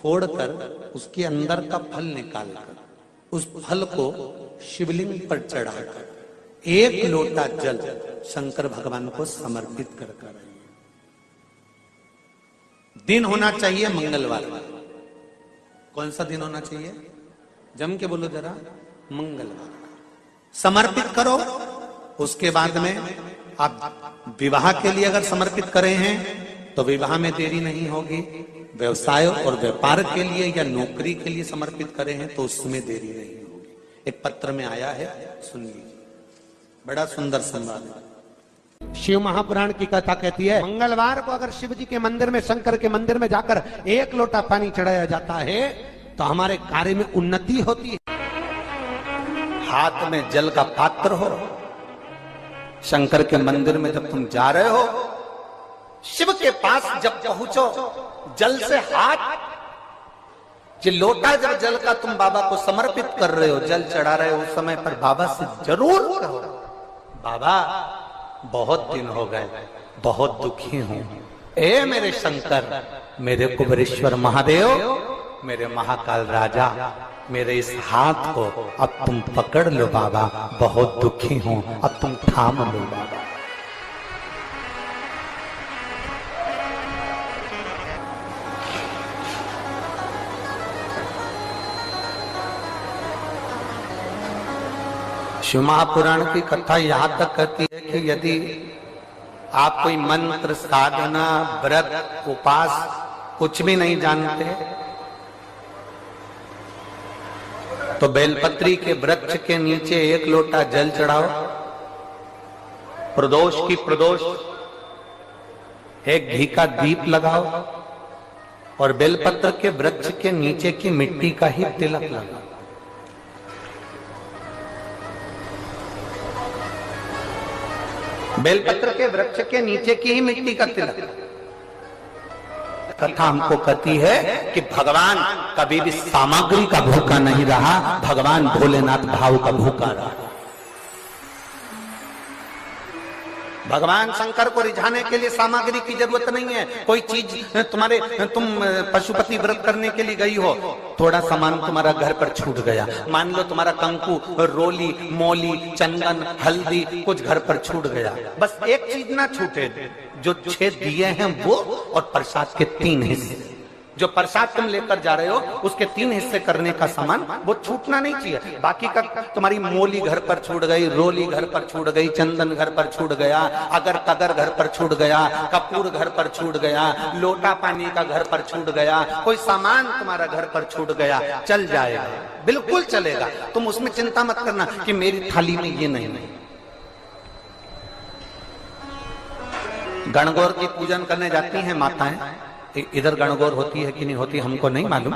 फोड़कर उसके अंदर का फल निकालकर उस फल को शिवलिंग पर चढ़ाकर 1 लोटा जल शंकर भगवान को समर्पित कर आइए। दिन होना चाहिए मंगलवार। कौन सा दिन होना चाहिए? जम के बोलो जरा, मंगलवार। समर्पित करो। उसके बाद में आप विवाह के लिए अगर समर्पित करे हैं तो विवाह में देरी नहीं होगी। व्यवसाय और व्यापार के लिए या नौकरी के लिए समर्पित करे हैं तो उसमें देरी नहीं होगी। एक पत्र में आया है, सुन लीजिए, बड़ा सुंदर संवाद है। शिव महापुराण की कथा कहती है, मंगलवार को अगर शिव जी के मंदिर में, शंकर के मंदिर में जाकर 1 लोटा पानी चढ़ाया जाता है तो हमारे कार्य में उन्नति होती है। हाथ में जल का पात्र हो, शंकर के मंदिर में जब तुम जा रहे हो, शिव के पास जब पहुंचो, जल से हाथ, ये लोटा जब जल का तुम बाबा को समर्पित कर रहे हो, जल चढ़ा रहे हो, उस समय पर बाबा से जरूर कहो, बाबा बहुत दिन हो गए, बहुत दुखी हूं, ए मेरे शंकर, मेरे कुबेरेश्वर महादेव, मेरे महाकाल राजा, मेरे इस हाथ को अब तुम पकड़ लो बाबा, बहुत दुखी हूं, अब तुम थाम लो बाबा। शिव महापुराण की कथा यहां तक कहती है कि यदि आप कोई मंत्र, साधना, व्रत, उपास कुछ भी नहीं जानते तो बेलपत्री के वृक्ष के नीचे 1 लोटा जल चढ़ाओ, प्रदोष की प्रदोष 1 घी का दीप लगाओ और बेलपत्र के वृक्ष के नीचे की मिट्टी का ही तिलक लगाओ। बेलपत्र के वृक्ष के नीचे की ही मिट्टी का तिलक। कथा हमको कहती है कि भगवान कभी भी सामग्री का भूखा नहीं रहा, भगवान भोलेनाथ भाव का भूखा रहा। भगवान शंकर को रिझाने के लिए सामग्री की जरूरत नहीं है। कोई चीज तुम पशुपति व्रत करने के लिए गई हो, थोड़ा सामान तुम्हारा घर पर छूट गया, मान लो तुम्हारा कंकु, रोली, मोली, चंदन, हल्दी कुछ घर पर छूट गया, बस एक चीज ना छूटे, जो 6 दिए हैं वो और प्रसाद के 3 हिस्से। जो प्रसाद तुम लेकर जा रहे हो उसके 3 हिस्से करने का सामान वो छूटना नहीं चाहिए। बाकी का तुम्हारी मोली घर पर छूट गई, रोली घर पर छूट गई, चंदन घर पर छूट गया, अगर तगर घर पर छूट गया, कपूर घर पर छूट गया, लोटा पानी का घर पर छूट गया, कोई सामान तुम्हारा घर पर छूट गया, चल जाएगा, बिल्कुल चलेगा। तुम उसमें चिंता मत करना कि मेरी थाली में ये नहीं। गणगौर की पूजन करने जाती हैं माताएं, इधर गणगौर होती है कि नहीं होती हमको नहीं मालूम।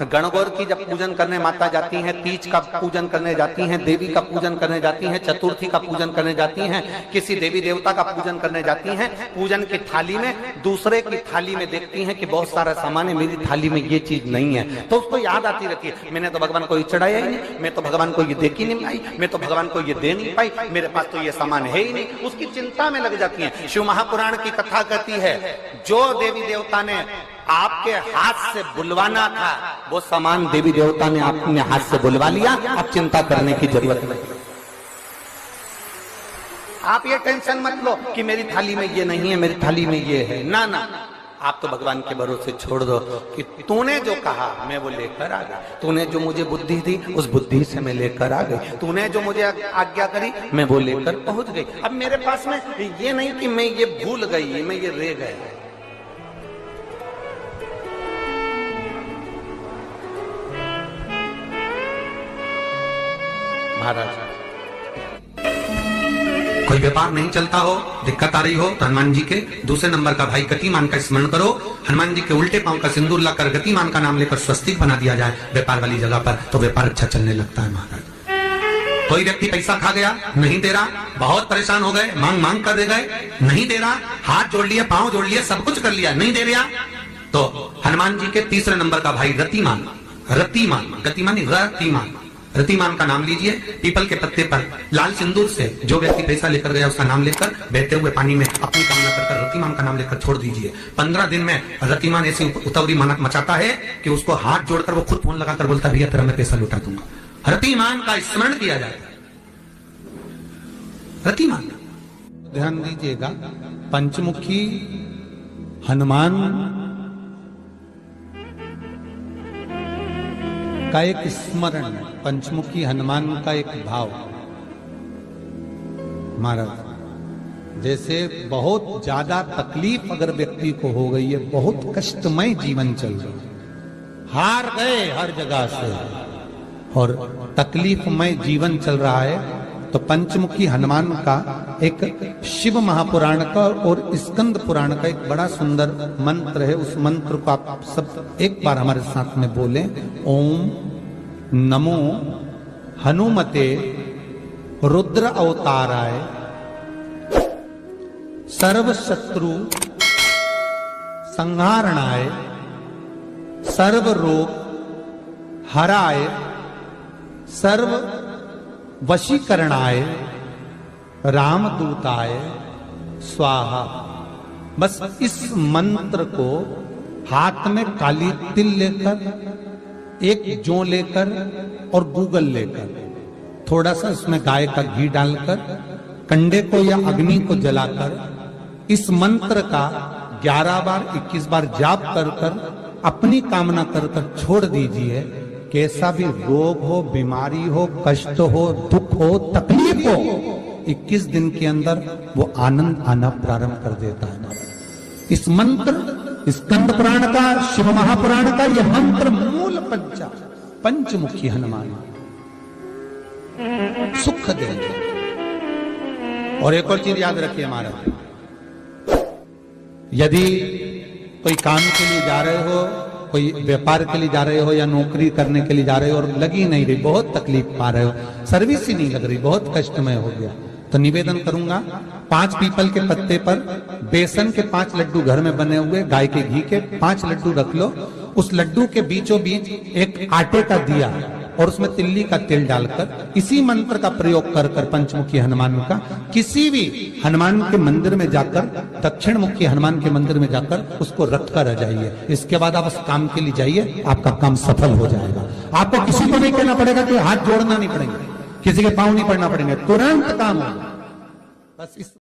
गणगौर की जब पूजन करने माता जाती हैं, तीज का पूजन करने जाती हैं, देवी का पूजन करने जाती हैं, चतुर्थी का पूजन करने जाती हैं, किसी देवी देवता का पूजन करने जाती हैं, पूजन की थाली में दूसरे की थाली में देखती हैं कि बहुत सारा सामान है, मेरी थाली में ये चीज नहीं है, तो उसको याद आती रहती है, मैंने तो भगवान को ये चढ़ाया ही नहीं, मैं तो भगवान को ये देख ही नहीं पाई, मैं तो भगवान को ये दे नहीं पाई, मेरे पास तो ये सामान है ही नहीं, उसकी चिंता में लग जाती है। शिव महापुराण की कथा कहती है, जो देवी देवता ने आपके हाथ से बुलवाना था वो सामान देवी देवता ने अपने हाथ से बुलवा लिया, अब चिंता करने की जरूरत नहीं। आप ये टेंशन मत लो कि मेरी थाली में ये नहीं है, मेरी थाली में ये है, ना ना, आप तो भगवान के भरोसे छोड़ दो कि तूने जो कहा मैं वो लेकर आ गई, तूने जो मुझे बुद्धि दी उस बुद्धि से मैं लेकर आ गई, तूने जो मुझे आज्ञा करी मैं वो लेकर पहुंच गई। अब मेरे पास में ये नहीं कि मैं ये भूल गई, मैं ये रह गई। महाराज, कोई व्यापार नहीं चलता हो, दिक्कत आ रही हो तो हनुमान जी के दूसरे नंबर का भाई गतिमान का स्मरण करो, हनुमान जी के उल्टे पांव का सिंदूर लाकर गतिमान का नाम लेकर स्वस्तिक बना दिया जाए व्यापार वाली जगह पर, तो व्यापार अच्छा चलने लगता है। महाराज, कोई व्यक्ति पैसा खा गया, नहीं दे रहा, बहुत परेशान हो गए, मांग मांग कर दे गए, नहीं दे रहा, हाथ जोड़ लिया, पांव जोड़ लिया, सब कुछ कर लिया, नहीं दे रहा, तो हनुमान जी के तीसरे नंबर का भाई रतिमान, रतिमान, गतिमान रतिमान, रतिमान का नाम लीजिए, पीपल के पत्ते पर लाल सिंदूर से जो व्यक्ति पैसा लेकर गया उसका नाम लेकर बहते हुए पानी में अपनी कामना कर रतिमान का नाम लेकर छोड़ दीजिए। 15 दिन में रतिमान ऐसी उतावली मचाता है कि उसको हाथ जोड़कर वो खुद फोन लगाकर बोलता है भैया तेरा मैं पैसा लौटा दूंगा। रतिमान का स्मरण किया जाता है। रतिमान, ध्यान दीजिएगा, पंचमुखी हनुमान का एक स्मरण, पंचमुखी हनुमान का एक भाव। महाराज जैसे बहुत ज्यादा तकलीफ अगर व्यक्ति को हो गई है, बहुत कष्टमय जीवन चल रहा है, हार गए हर जगह से और तकलीफमय जीवन चल रहा है, तो पंचमुखी हनुमान का एक शिव महापुराण का और स्कंद पुराण का एक बड़ा सुंदर मंत्र है। उस मंत्र को आप सब एक बार हमारे साथ में बोलें। ओम नमो हनुमते रुद्र अवताराय सर्व शत्रु संहारणाय सर्व रोग हराय सर्व वशीकरणाय रामदूताय स्वाहा। बस इस मंत्र को हाथ में काली तिल लेकर, एक जौ लेकर और गूगल लेकर, थोड़ा सा इसमें गाय का घी डालकर, कंडे को या अग्नि को जलाकर इस मंत्र का 11 बार 21 बार जाप कर कर अपनी कामना कर कर छोड़ दीजिए। कैसा भी रोग हो, बीमारी हो, कष्ट हो, दुख हो, तकलीफ हो, 21 दिन के अंदर वो आनंद आना प्रारंभ कर देता है। इस मंत्र, स्कंद पुराण का, शिव महापुराण का यह मंत्र मूल पंचमुखी हनुमान सुख देंगे। और एक और चीज याद रखिए महाराज, यदि कोई काम के लिए जा रहे हो, कोई व्यापार के लिए जा रहे हो या नौकरी करने के लिए जा रहे हो और लगी नहीं रही, बहुत तकलीफ पा रहे हो, सर्विस ही नहीं लग रही, बहुत कष्टमय हो गया, तो निवेदन करूंगा 5 पीपल के पत्ते पर बेसन के 5 लड्डू घर में बने हुए, गाय के घी के 5 लड्डू रख लो। उस लड्डू के बीचों बीच एक आटे का दिया और उसमें तिल्ली का तेल डालकर इसी मंत्र का प्रयोग कर कर पंचमुखी हनुमान का किसी भी हनुमान के मंदिर में जाकर, दक्षिण मुखी हनुमान के मंदिर में जाकर उसको रख कर आ जाइए। इसके बाद आप उस काम के लिए जाइए, आपका काम सफल हो जाएगा। आपको किसी को नहीं कहना पड़ेगा कि हाथ जोड़ना नहीं पड़ेंगे, किसी के पांव नहीं पड़ना पड़ेंगे, तुरंत काम होगा। बस इस